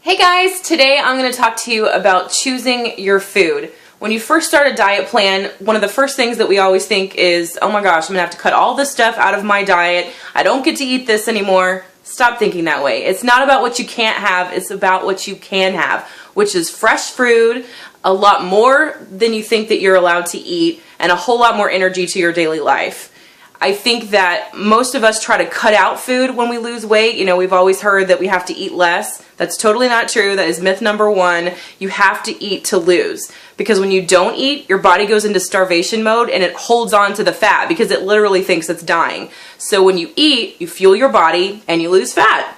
Hey guys, today I'm going to talk to you about choosing your food. When you first start a diet plan, one of the first things that we always think is, oh my gosh, I'm going to have to cut all this stuff out of my diet. I don't get to eat this anymore. Stop thinking that way. It's not about what you can't have, it's about what you can have, which is fresh food, a lot more than you think that you're allowed to eat, and a whole lot more energy to your daily life. I think that most of us try to cut out food when we lose weight. You know, we've always heard that we have to eat less. That's totally not true. That is myth number one. You have to eat to lose. Because when you don't eat, your body goes into starvation mode and it holds on to the fat because it literally thinks it's dying. So when you eat, you fuel your body and you lose fat.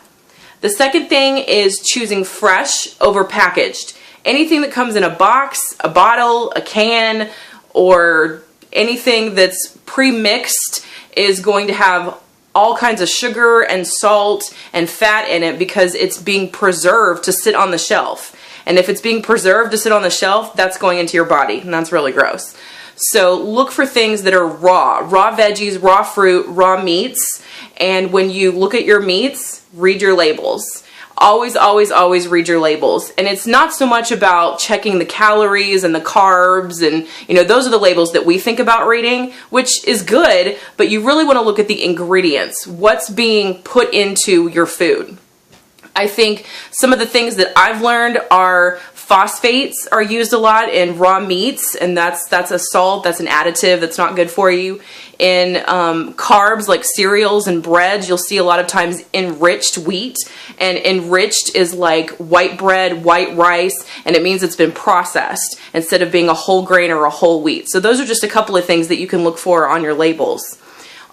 The second thing is choosing fresh over packaged. Anything that comes in a box, a bottle, a can, or anything that's pre-mixed is going to have all kinds of sugar and salt and fat in it because it's being preserved to sit on the shelf. And if it's being preserved to sit on the shelf, that's going into your body, and that's really gross. So look for things that are raw veggies, raw fruit, raw meats, and when you look at your meats, read your labels. Always, always, always read your labels. And it's not so much about checking the calories and the carbs and, you know, those are the labels that we think about reading, which is good, but you really want to look at the ingredients. What's being put into your food? I think some of the things that I've learned are phosphates are used a lot in raw meats, and that's a salt, that's an additive that's not good for you. In carbs like cereals and breads, you'll see a lot of times enriched wheat, and enriched is like white bread, white rice, and it means it's been processed instead of being a whole grain or a whole wheat. So those are just a couple of things that you can look for on your labels.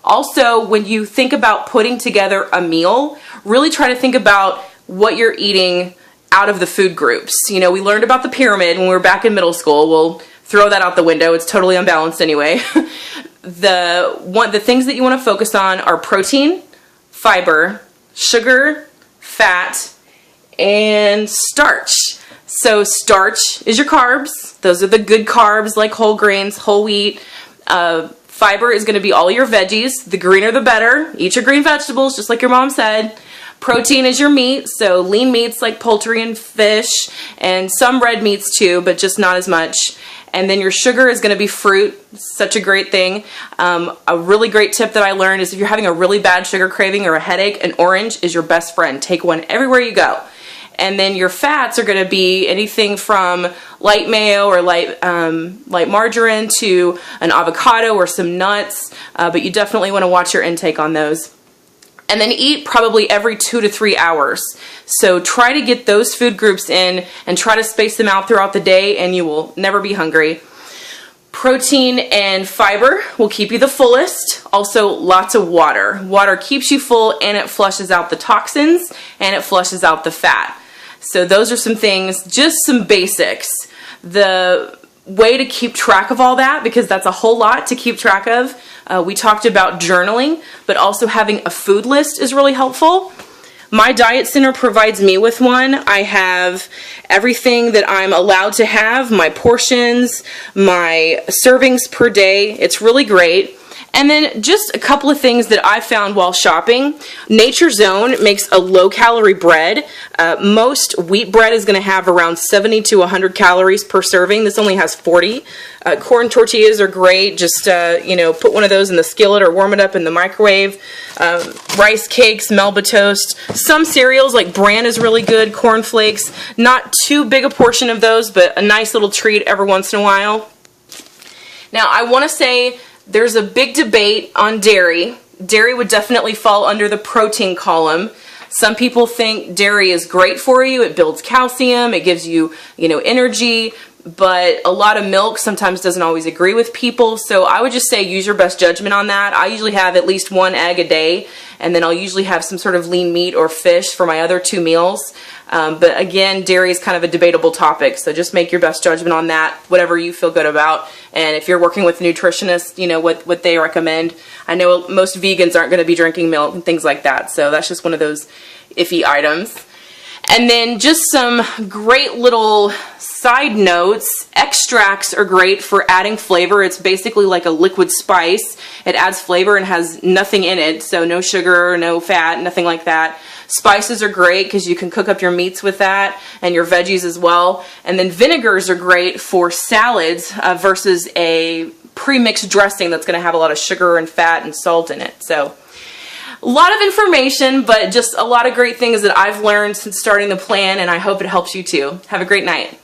Also, when you think about putting together a meal, really try to think about what you're eating out of the food groups. You know, we learned about the pyramid when we were back in middle school. We'll throw that out the window. It's totally unbalanced anyway. The things that you want to focus on are protein, fiber, sugar, fat, and starch. So starch is your carbs. Those are the good carbs like whole grains, whole wheat. Fiber is going to be all your veggies. The greener the better. Eat your green vegetables, just like your mom said. Protein is your meat, so lean meats like poultry and fish, and some red meats too, but just not as much. And then your sugar is going to be fruit. Such a great thing. A really great tip that I learned is if you're having a really bad sugar craving or a headache, an orange is your best friend. Take one everywhere you go. And then your fats are going to be anything from light mayo or light margarine to an avocado or some nuts, but you definitely want to watch your intake on those. And then eat probably every 2 to 3 hours. So try to get those food groups in and try to space them out throughout the day and you will never be hungry. Protein and fiber will keep you the fullest. Also, lots of water. Water keeps you full and it flushes out the toxins and it flushes out the fat. So those are some things, just some basics. The way to keep track of all that, because that's a whole lot to keep track of. We talked about journaling, but also having a food list is really helpful. My diet center provides me with one. I have everything that I'm allowed to have, my portions, my servings per day. It's really great. And then just a couple of things that I found while shopping. Nature Zone makes a low-calorie bread. Most wheat bread is going to have around 70 to 100 calories per serving. This only has 40. Corn tortillas are great. Just, put one of those in the skillet or warm it up in the microwave. Rice cakes, Melba toast. Some cereals like bran is really good. Corn flakes. Not too big a portion of those, but a nice little treat every once in a while. Now, I want to say there's a big debate on dairy. Dairy would definitely fall under the protein column. Some people think dairy is great for you. It builds calcium. It gives you, energy. But a lot of milk sometimes doesn't always agree with people. So I would just say use your best judgment on that. I usually have at least 1 egg a day. And then I'll usually have some sort of lean meat or fish for my other 2 meals. But again, dairy is kind of a debatable topic, so just make your best judgment on that, whatever you feel good about. And if you're working with a nutritionist, what they recommend. I know most vegans aren't going to be drinking milk and things like that, so that's just one of those iffy items. And then just some great little side notes. Extracts are great for adding flavor. It's basically like a liquid spice. It adds flavor and has nothing in it, so no sugar, no fat, nothing like that. Spices are great because you can cook up your meats with that and your veggies as well. And then vinegars are great for salads versus a pre-mixed dressing that's going to have a lot of sugar and fat and salt in it. So a lot of information, but just a lot of great things that I've learned since starting the plan, and I hope it helps you too. Have a great night.